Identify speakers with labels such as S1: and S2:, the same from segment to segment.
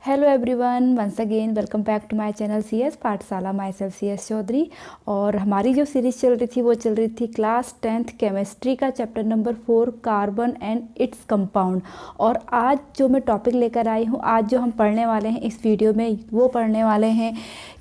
S1: Hello everyone, once again welcome back to my channel CS Pathshala. Myself CS Chaudhary. और हमारी जो series चल रही थी वो चल रही थी क्लास 10th केमिस्ट्री का chapter number 4 carbon and its compound. और आज जो मैं टॉपिक लेकर आई हूँ, आज जो हम पढ़ने वाले हैं इस वीडियो में, वो पढ़ने वाले हैं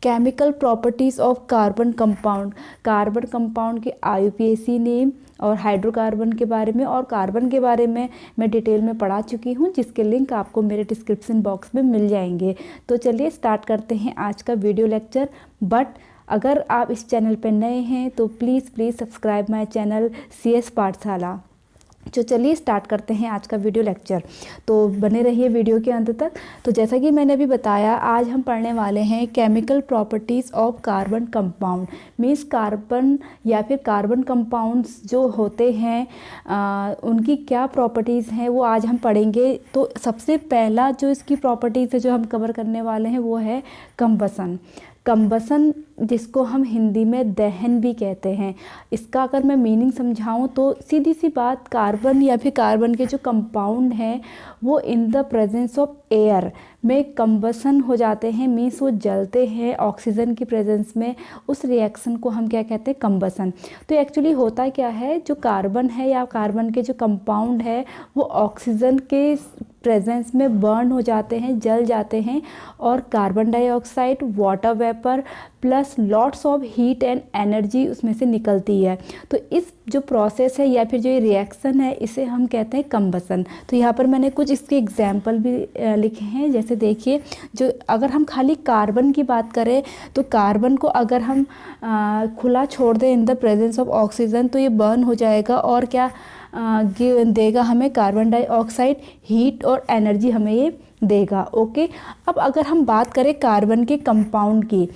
S1: chemical properties of carbon compound. Carbon compound के IUPAC नेम और हाइड्रोकार्बन के बारे में और कार्बन के बारे में मैं डिटेल में पढ़ा चुकी हूँ, जिसके लिंक आपको मेरे डिस्क्रिप्शन बॉक्स में मिल जाएंगे। तो चलिए स्टार्ट करते हैं आज का वीडियो लेक्चर। बट अगर आप इस चैनल पर नए हैं तो please subscribe my channel CS पाठशाला। तो चलिए स्टार्ट करते हैं आज का वीडियो लेक्चर। तो बने रहिए वीडियो के अंत तक। तो जैसा कि मैंने अभी बताया, आज हम पढ़ने वाले हैं chemical properties of carbon compound. Means carbon या फिर कार्बन कंपाउंड्स जो होते हैं उनकी क्या प्रॉपर्टीज़ हैं वो आज हम पढ़ेंगे। तो सबसे पहला जो इसकी प्रॉपर्टीज़ है जो हम कवर करने वाले हैं वो है कंबसन। कंबसन, जिसको हम हिंदी में दहन भी कहते हैं। इसका अगर मैं मीनिंग समझाऊं तो सीधी सी बात, कार्बन या फिर कार्बन के जो कंपाउंड हैं वो इन द प्रेजेंस ऑफ एयर में कंबसन हो जाते हैं। मीन्स वो जलते हैं ऑक्सीजन की प्रेजेंस में। उस रिएक्शन को हम क्या कहते हैं? कंबसन। तो एक्चुअली होता क्या है, जो कार्बन है या कार्बन के जो कंपाउंड है वो ऑक्सीजन के प्रेजेंस में बर्न हो जाते हैं, जल जाते हैं, और carbon dioxide, water vapour plus lots of heat and energy उसमें से निकलती है। तो इस जो प्रोसेस है या फिर जो ये रिएक्शन है, इसे हम कहते हैं कंबसन। तो यहाँ पर मैंने कुछ इसके एग्जाम्पल भी लिखे हैं। जैसे देखिए, जो अगर हम खाली कार्बन की बात करें तो कार्बन को अगर हम खुला छोड़ दें इन द प्रेजेंस ऑफ ऑक्सीजन तो ये बर्न हो जाएगा और क्या देगा हमें? कार्बन डाइऑक्साइड, हीट और एनर्जी हमें ये देगा। ओके, अब अगर हम बात करें कार्बन के कंपाउंड की,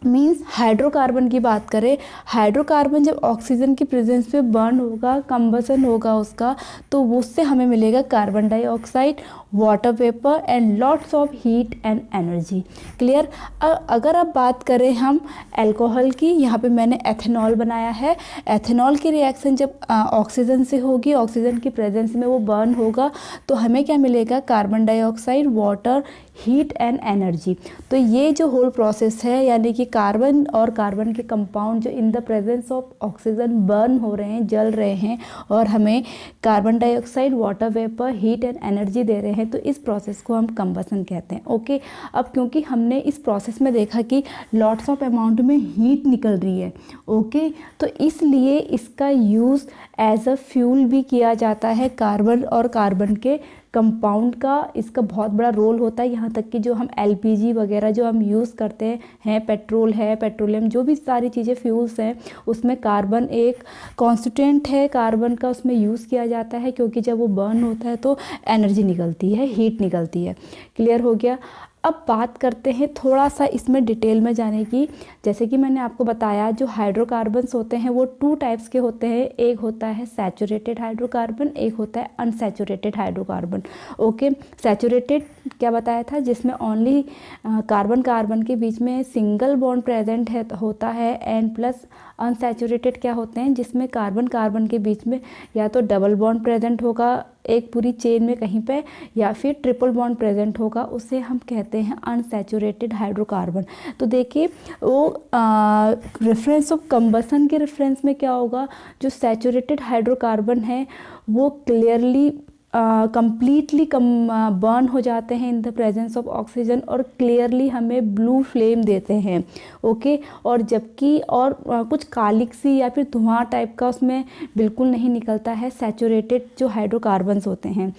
S1: मीन्स हाइड्रोकार्बन की बात करें, हाइड्रोकार्बन जब ऑक्सीजन की प्रेजेंस में बर्न होगा, कंबसन होगा उसका, तो उससे हमें मिलेगा carbon dioxide, water vapour and lots of heat and energy. Clear? अगर आप बात करें हम अल्कोहल की, यहाँ पे मैंने एथेनॉल बनाया है। एथेनॉल की रिएक्शन जब ऑक्सीजन से होगी, ऑक्सीजन की प्रेजेंस में वो बर्न होगा, तो हमें क्या मिलेगा? Carbon dioxide, water, heat and energy. तो ये जो होल प्रोसेस है, यानी कि कार्बन और कार्बन के कंपाउंड जो in the presence of oxygen burn हो रहे हैं, जल रहे हैं और हमें carbon dioxide, water vapour, heat and energy दे रहे हैं, तो इस प्रोसेस को हम कंबसन कहते हैं। ओके, अब क्योंकि हमने इस प्रोसेस में देखा कि लॉट्स ऑफ अमाउंट में हीट निकल रही है, ओके, तो इसलिए इसका यूज़ एज अ फ्यूल भी किया जाता है। कार्बन और कार्बन के कंपाउंड का इसका बहुत बड़ा रोल होता है। यहाँ तक कि जो हम LPG वगैरह जो हम यूज़ करते हैं, पेट्रोल है, पेट्रोलियम, जो भी सारी चीज़ें फ्यूल्स हैं, उसमें कार्बन एक कॉन्स्टिट्यूएंट है, कार्बन का उसमें यूज़ किया जाता है, क्योंकि जब वो बर्न होता है तो एनर्जी निकलती है, हीट निकलती है। क्लियर हो गया? अब बात करते हैं थोड़ा सा इसमें डिटेल में जाने की। जैसे कि मैंने आपको बताया, जो हाइड्रोकार्बन्स होते हैं वो 2 टाइप्स के होते हैं। एक होता है सैचुरेटेड हाइड्रोकार्बन, एक होता है अनसैचुरेटेड हाइड्रोकार्बन। ओके, सैचुरेटेड क्या बताया था? जिसमें ओनली कार्बन कार्बन के बीच में सिंगल बॉन्ड प्रेजेंट है होता है, एंड प्लस अनसैचुरेटेड क्या होते हैं? जिसमें कार्बन कार्बन के बीच में या तो डबल बॉन्ड प्रेजेंट होगा एक पूरी चेन में कहीं पे, या फिर ट्रिपल बॉन्ड प्रेजेंट होगा, उसे हम कहते हैं अनसैचुरेटेड हाइड्रोकार्बन। तो देखिए, वो रेफरेंस ऑफ कंबसन के रेफरेंस में क्या होगा? जो सैचुरेटेड हाइड्रोकार्बन है वो क्लियरली कंप्लीटली बर्न हो जाते हैं इन द प्रेजेंस ऑफ ऑक्सीजन और क्लियरली हमें ब्लू फ्लेम देते हैं। ओके, और जबकि और कुछ कालिक सी या फिर धुआं टाइप का उसमें बिल्कुल नहीं निकलता है सैचुरेटेड जो हाइड्रोकार्बन्स होते हैं।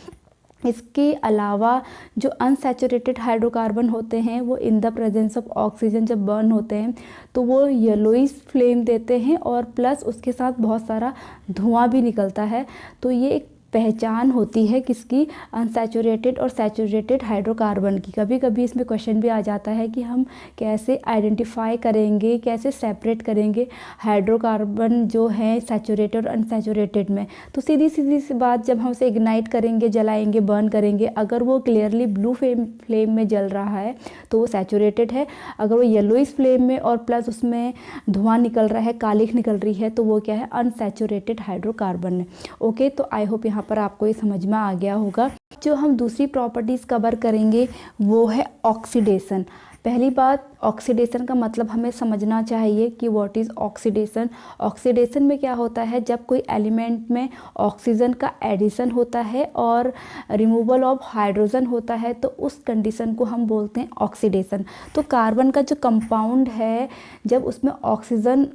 S1: इसके अलावा जो अनसैचुरेटेड हाइड्रोकार्बन होते हैं वो इन द प्रेजेंस ऑफ ऑक्सीजन जब बर्न होते हैं तो वो येलोइश फ्लेम देते हैं, और प्लस उसके साथ बहुत सारा धुआं भी निकलता है। तो ये एक पहचान होती है किसकी? अनसैचुरेटेड और सैचुरेटेड हाइड्रोकार्बन की। कभी कभी इसमें क्वेश्चन भी आ जाता है कि हम कैसे आइडेंटिफाई करेंगे, कैसे सेपरेट करेंगे हाइड्रोकार्बन जो है सैचुरेटेड और अनसैचुरेटेड में। तो सीधी सीधी सी बात, जब हम उसे इग्नाइट करेंगे, जलाएंगे, बर्न करेंगे, अगर वो क्लियरली ब्लू फ्लेम में जल रहा है तो वो सैचुरेटेड है। अगर वो येलोइश फ्लेम में और प्लस उसमें धुआं निकल रहा है, कालिख निकल रही है, तो वो क्या है? अनसैचुरेटेड हाइड्रोकार्बन है। ओके, तो आई होप यहाँ पर आपको ये समझ में आ गया होगा। जो हम दूसरी प्रॉपर्टीज़ कवर करेंगे वो है ऑक्सीडेशन। पहली बात, ऑक्सीडेशन का मतलब हमें समझना चाहिए कि व्हाट इज़ ऑक्सीडेशन। ऑक्सीडेशन में क्या होता है, जब कोई एलिमेंट में ऑक्सीजन का एडिशन होता है और रिमूवल ऑफ हाइड्रोजन होता है तो उस कंडीशन को हम बोलते हैं ऑक्सीडेशन। तो कार्बन का जो कंपाउंड है, जब उसमें ऑक्सीजन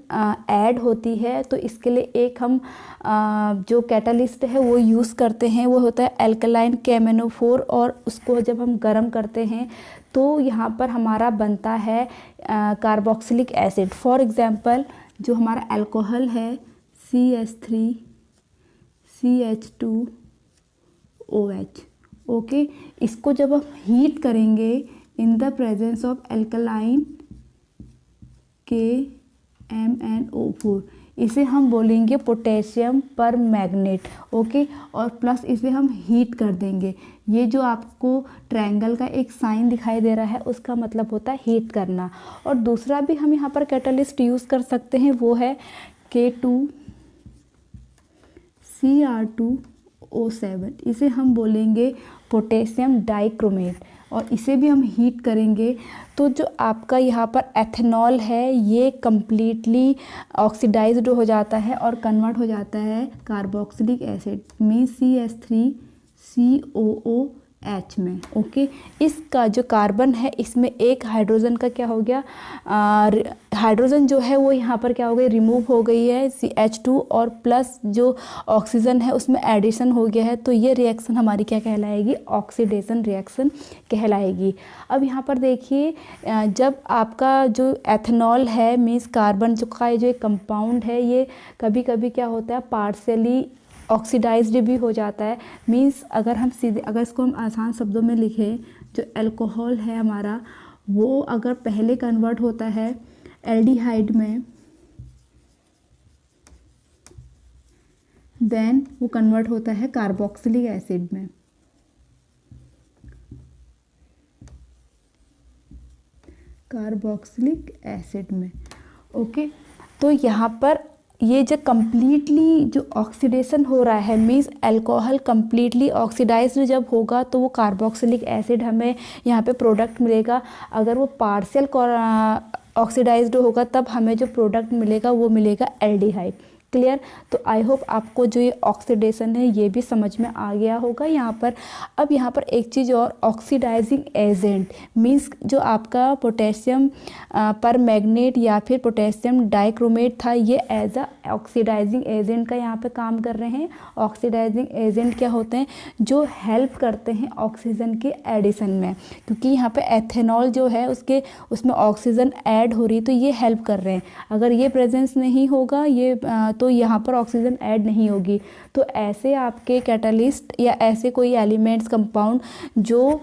S1: ऐड होती है तो इसके लिए एक हम जो कैटालिस्ट है वो यूज़ करते हैं, वो होता है एल्कलाइन KMnO4, और उसको जब हम गर्म करते हैं तो यहाँ पर हमारा बनता है कार्बोक्सिलिक एसिड। फॉर एग्ज़ाम्पल, जो हमारा अल्कोहल है CH3CH2OH, ओके, इसको जब हम हीट करेंगे इन the presence of alkaline KMnO4, इसे हम बोलेंगे पोटेशियम पर मैग्नेट, ओके, और प्लस इसे हम हीट कर देंगे। ये जो आपको ट्रायंगल का एक साइन दिखाई दे रहा है उसका मतलब होता है हीट करना। और दूसरा भी हम यहाँ पर कैटलिस्ट यूज़ कर सकते हैं, वो है K2Cr2O7, इसे हम बोलेंगे पोटेशियम डाइक्रोमेट, और इसे भी हम हीट करेंगे तो जो आपका यहाँ पर एथेनॉल है ये कम्प्लीटली ऑक्सीडाइज्ड हो जाता है और कन्वर्ट हो जाता है कार्बोक्सिलिक एसिड मीन CH3COOH में, ओके। इसका जो कार्बन है इसमें एक हाइड्रोजन का क्या हो गया, हाइड्रोजन जो है वो यहाँ पर क्या हो गई, रिमूव हो गई है CH2, और प्लस जो ऑक्सीजन है उसमें एडिशन हो गया है, तो ये रिएक्शन हमारी क्या कहलाएगी, ऑक्सीडेशन रिएक्शन कहलाएगी। अब यहाँ पर देखिए, जब आपका जो एथेनॉल है मीन्स कार्बन जो का जो कंपाउंड है ये कभी कभी क्या होता है पार्शियली ऑक्सीडाइज्ड भी हो जाता है। मीन्स अगर हम सीधे, अगर इसको हम आसान शब्दों में लिखें, जो अल्कोहल है हमारा वो अगर पहले कन्वर्ट होता है एल्डिहाइड में, देन वो कन्वर्ट होता है कार्बोक्सिलिक एसिड में, कार्बोक्सिलिक एसिड में, ओके। तो यहाँ पर ये जो कम्प्लीटली जो ऑक्सीडेशन हो रहा है मीन्स अल्कोहल कम्प्लीटली ऑक्सीडाइज्ड जब होगा तो वो कार्बोक्सिलिक एसिड हमें यहाँ पे प्रोडक्ट मिलेगा। अगर वो पार्शियल ऑक्सीडाइज्ड होगा तब हमें जो प्रोडक्ट मिलेगा वो मिलेगा एल्डिहाइड। क्लियर। तो आई होप आपको जो ये ऑक्सीडेशन है ये भी समझ में आ गया होगा यहाँ पर। अब यहाँ पर एक चीज़ और, ऑक्सीडाइजिंग एजेंट मीन्स जो आपका पोटेशियम पर मैग्नेट या फिर पोटेशियम डाइक्रोमेट था, ये एज अ ऑक्सीडाइजिंग एजेंट का यहाँ पे काम कर रहे हैं। ऑक्सीडाइजिंग एजेंट क्या होते हैं, जो हेल्प करते हैं ऑक्सीजन के एडिशन में, क्योंकि यहाँ पे एथेनॉल जो है उसमें ऑक्सीजन ऐड हो रही है तो ये हेल्प कर रहे हैं। अगर ये प्रेजेंस नहीं होगा ये तो यहाँ पर ऑक्सीजन ऐड नहीं होगी। तो ऐसे आपके कैटालिस्ट या ऐसे कोई एलिमेंट्स कंपाउंड जो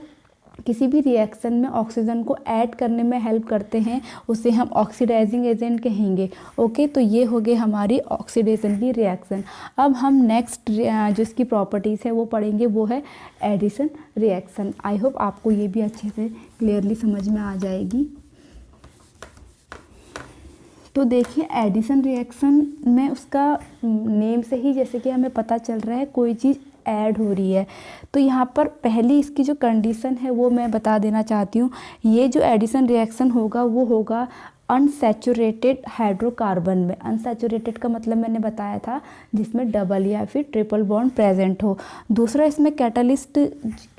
S1: किसी भी रिएक्शन में ऑक्सीजन को ऐड करने में हेल्प करते हैं उसे हम ऑक्सीडाइजिंग एजेंट कहेंगे। ओके, तो ये हो गई हमारी ऑक्सीडेशन की रिएक्शन। अब हम नेक्स्ट जो इसकी प्रॉपर्टीज़ है वो पढ़ेंगे, वो है एडिशन रिएक्शन। आई होप आपको ये भी अच्छे से क्लियरली समझ में आ जाएगी। तो देखिए एडिशन रिएक्शन में उसका नेम से ही जैसे कि हमें पता चल रहा है कोई चीज़ ऐड हो रही है। तो यहाँ पर पहली इसकी जो कंडीशन है वो मैं बता देना चाहती हूँ। ये जो एडिशन रिएक्शन होगा वो होगा अनसैचुरेटेड हाइड्रोकार्बन में। अनसैचुरेटेड का मतलब मैंने बताया था जिसमें डबल या फिर ट्रिपल बॉन्ड प्रेजेंट हो। दूसरा इसमें कैटालिस्ट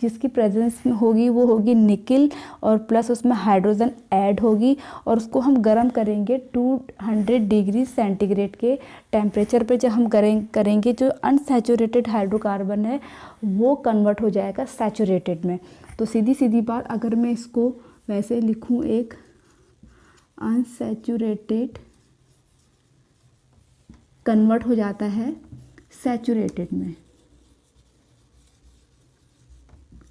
S1: जिसकी प्रेजेंस में होगी वो होगी निकिल और प्लस उसमें हाइड्रोजन ऐड होगी और उसको हम गर्म करेंगे 200 डिग्री सेंटीग्रेड के टेम्परेचर पे। जब हम करेंगे जो अनसैचुरेटेड हाइड्रोकार्बन है वो कन्वर्ट हो जाएगा सैचुरेटेड में। तो सीधी सीधी बात, अगर मैं इसको वैसे लिखूँ, एक अनसैचुरेटेड कन्वर्ट हो जाता है सैचुरेटेड में।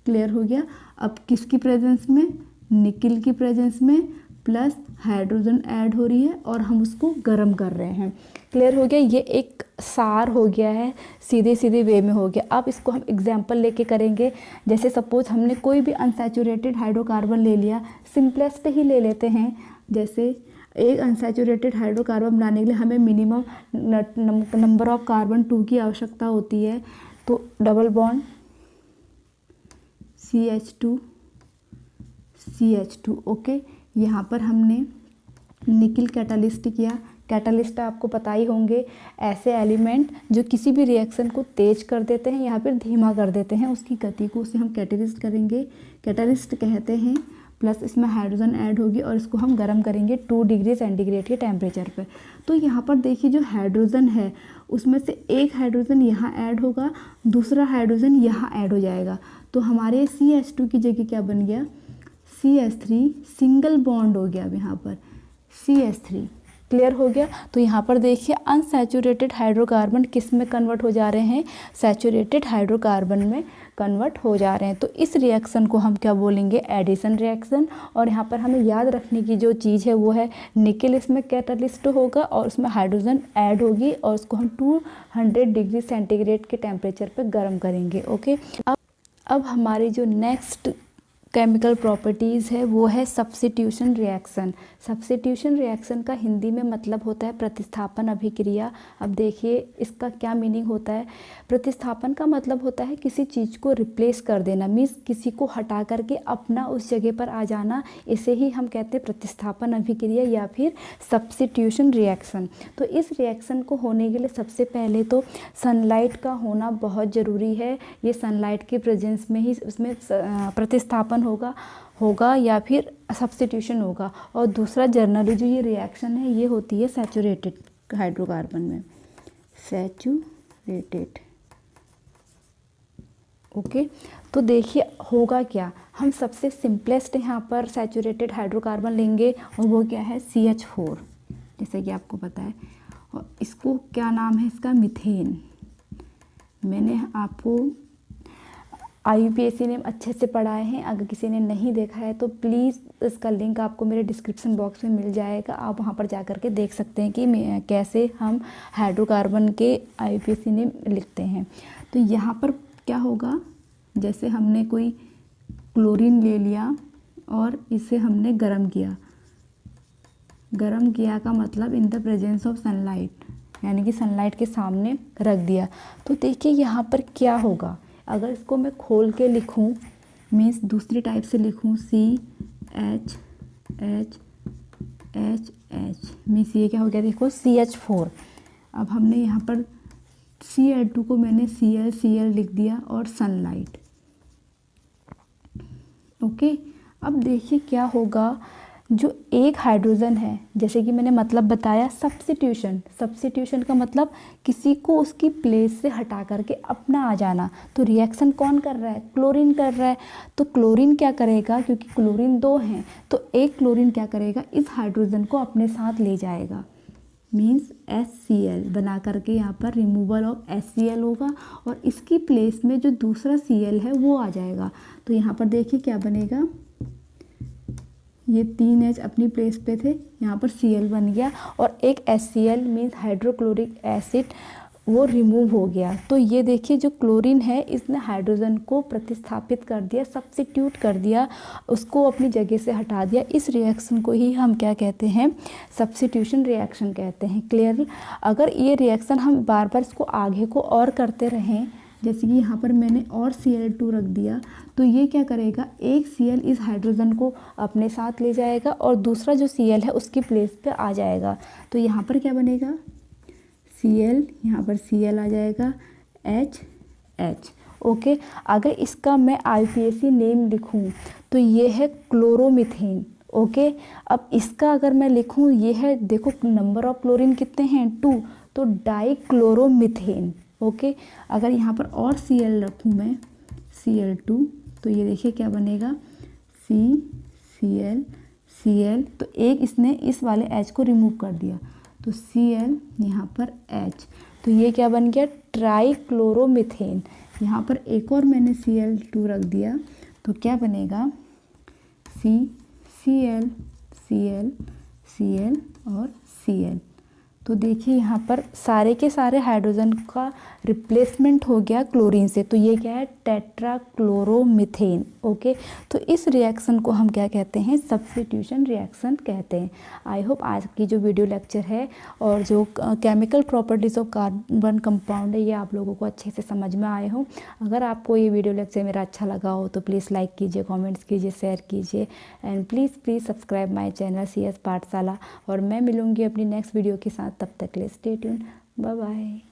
S1: क्लियर हो गया। अब किसकी प्रेजेंस में, निकिल की प्रेजेंस में प्लस हाइड्रोजन ऐड हो रही है और हम उसको गर्म कर रहे हैं। क्लियर हो गया। ये एक सार हो गया है, सीधे सीधे वे में हो गया। अब इसको हम एग्जाम्पल लेके करेंगे। जैसे सपोज हमने कोई भी अनसैचुरेटेड हाइड्रोकार्बन ले लिया, सिंपलेस्ट ही ले लेते हैं। जैसे एक अनसैचुरेटेड हाइड्रोकार्बन बनाने के लिए हमें मिनिमम नंबर ऑफ कार्बन 2 की आवश्यकता होती है। तो डबल बॉन्ड CH2 ओके। यहाँ पर हमने निकिल कैटालिस्ट किया। कैटालिस्ट आपको पता ही होंगे, ऐसे एलिमेंट जो किसी भी रिएक्शन को तेज कर देते हैं या फिर धीमा कर देते हैं उसकी गति को, उसे हम कैटालिस्ट करेंगे, कैटालिस्ट कहते हैं। प्लस इसमें हाइड्रोजन ऐड होगी और इसको हम गर्म करेंगे 2 डिग्री सेंटीग्रेड के टेम्परेचर पर। तो यहाँ पर देखिए जो हाइड्रोजन है उसमें से एक हाइड्रोजन यहाँ ऐड होगा, दूसरा हाइड्रोजन यहाँ ऐड हो जाएगा। तो हमारे CH2 की जगह क्या बन गया, CH3 सिंगल बॉन्ड हो गया। अब यहाँ पर CH3 क्लियर हो गया। तो यहाँ पर देखिए अनसैचुरेटेड हाइड्रोकार्बन किस में कन्वर्ट हो जा रहे हैं, सैचुरेटेड हाइड्रोकार्बन में कन्वर्ट हो जा रहे हैं। तो इस रिएक्शन को हम क्या बोलेंगे, एडिशन रिएक्शन। और यहाँ पर हमें याद रखने की जो चीज़ है वो है निकेल इसमें कैटालिस्ट होगा और उसमें हाइड्रोजन ऐड होगी और उसको हम 200 डिग्री सेंटीग्रेड के टेम्परेचर पर गर्म करेंगे ओके। अब हमारी जो नेक्स्ट केमिकल प्रॉपर्टीज़ है वो है सब्स्टिट्यूशन रिएक्शन। सब्स्टिट्यूशन रिएक्शन का हिंदी में मतलब होता है प्रतिस्थापन अभिक्रिया। अब देखिए इसका क्या मीनिंग होता है। प्रतिस्थापन का मतलब होता है किसी चीज़ को रिप्लेस कर देना, मीन्स किसी को हटा करके अपना उस जगह पर आ जाना, इसे ही हम कहते हैं प्रतिस्थापन अभिक्रिया या फिर सब्स्टिट्यूशन रिएक्शन। तो इस रिएक्शन को होने के लिए सबसे पहले तो सनलाइट का होना बहुत ज़रूरी है। ये सनलाइट के प्रेजेंस में ही उसमें प्रतिस्थापन होगा या फिर सब्स्टिट्यूशन होगा। और दूसरा जनरली जो ये रिएक्शन है ये होती है सैचुरेटेड हाइड्रोकार्बन में, सैचुरेटेड ओके। तो देखिए होगा क्या, हम सबसे सिंपलेस्ट यहाँ पर सैचुरेटेड हाइड्रोकार्बन लेंगे और वो क्या है CH4, जैसे कि आपको पता है। और इसको क्या नाम है इसका, मीथेन। मैंने आपको IUPAC ने अच्छे से पढ़ाए हैं, अगर किसी ने नहीं देखा है तो प्लीज़ इसका लिंक आपको मेरे डिस्क्रिप्शन बॉक्स में मिल जाएगा, आप वहाँ पर जा कर के देख सकते हैं कि कैसे हम हाइड्रोकार्बन के IUPAC ने लिखते हैं। तो यहाँ पर क्या होगा, जैसे हमने कोई क्लोरीन ले लिया और इसे हमने गर्म किया। गर्म किया का मतलब इन द प्रेजेंस ऑफ सनलाइट, यानी कि सनलाइट के सामने रख दिया। तो देखिए यहाँ पर क्या होगा, अगर इसको मैं खोल के लिखूं, मीन्स दूसरी टाइप से लिखूं CH मीन्स ये क्या हो गया, देखो CH4। अब हमने यहाँ पर Cl2 को मैंने Cl लिख दिया और सनलाइट ओके। अब देखिए क्या होगा, जो एक हाइड्रोजन है, जैसे कि मैंने मतलब बताया सब्स्टिट्यूशन का मतलब किसी को उसकी प्लेस से हटा करके अपना आ जाना। तो रिएक्शन कौन कर रहा है, क्लोरीन कर रहा है। तो क्लोरीन क्या करेगा, क्योंकि क्लोरीन 2 हैं तो एक क्लोरीन क्या करेगा, इस हाइड्रोजन को अपने साथ ले जाएगा, मीन्स HCl बना करके यहाँ पर रिमूवल ऑफ HCl होगा और इसकी प्लेस में जो दूसरा Cl है वो आ जाएगा। तो यहाँ पर देखिए क्या बनेगा, ये 3H अपनी प्लेस पे थे, यहाँ पर Cl बन गया और एक HCl मीन्स हाइड्रोक्लोरिक एसिड वो रिमूव हो गया। तो ये देखिए जो क्लोरीन है इसने हाइड्रोजन को प्रतिस्थापित कर दिया, सब्स्टिट्यूट कर दिया, उसको अपनी जगह से हटा दिया। इस रिएक्शन को ही हम क्या कहते हैं, सब्स्टिट्यूशन रिएक्शन कहते हैं। क्लियर। अगर ये रिएक्शन हम बार बार इसको आगे को और करते रहें, जैसे कि यहाँ पर मैंने और Cl2 रख दिया, तो ये क्या करेगा, एक Cl इस हाइड्रोजन को अपने साथ ले जाएगा और दूसरा जो Cl है उसकी प्लेस पे आ जाएगा। तो यहाँ पर क्या बनेगा, Cl, यहाँ पर Cl आ जाएगा, H ओके। अगर इसका मैं IUPAC नेम लिखूँ तो ये है क्लोरोमीथेन ओके। अब इसका अगर मैं लिखूँ, ये है, देखो नंबर ऑफ क्लोरीन कितने हैं 2, तो डाइक्लोरोमीथेन ओके। अगर यहाँ पर और Cl रखूँ मैं Cl2, तो ये देखिए क्या बनेगा, Cl, तो एक इसने इस वाले H को रिमूव कर दिया, तो Cl यहाँ पर H, तो ये क्या बन गया, ट्राइक्लोरोमीथेन। यहाँ पर एक और मैंने Cl2 रख दिया, तो क्या बनेगा, Cl और Cl, तो देखिए यहाँ पर सारे के सारे हाइड्रोजन का रिप्लेसमेंट हो गया क्लोरीन से, तो ये क्या है, टेट्राक्लोरोमीथेन। ओके, तो इस रिएक्शन को हम क्या कहते हैं, सब्स्टिट्यूशन रिएक्शन कहते हैं। आई होप आज की जो वीडियो लेक्चर है और जो chemical properties of carbon compound है ये आप लोगों को अच्छे से समझ में आए हो। अगर आपको ये वीडियो लेक्चर मेरा अच्छा लगा हो तो प्लीज़ लाइक कीजिए, कमेंट्स कीजिए, शेयर कीजिए and please subscribe my channel CS पाठशाला। और मैं मिलूँगी अपनी नेक्स्ट वीडियो के साथ, तब तक के लिए स्टे ट्यून, बाय बाय।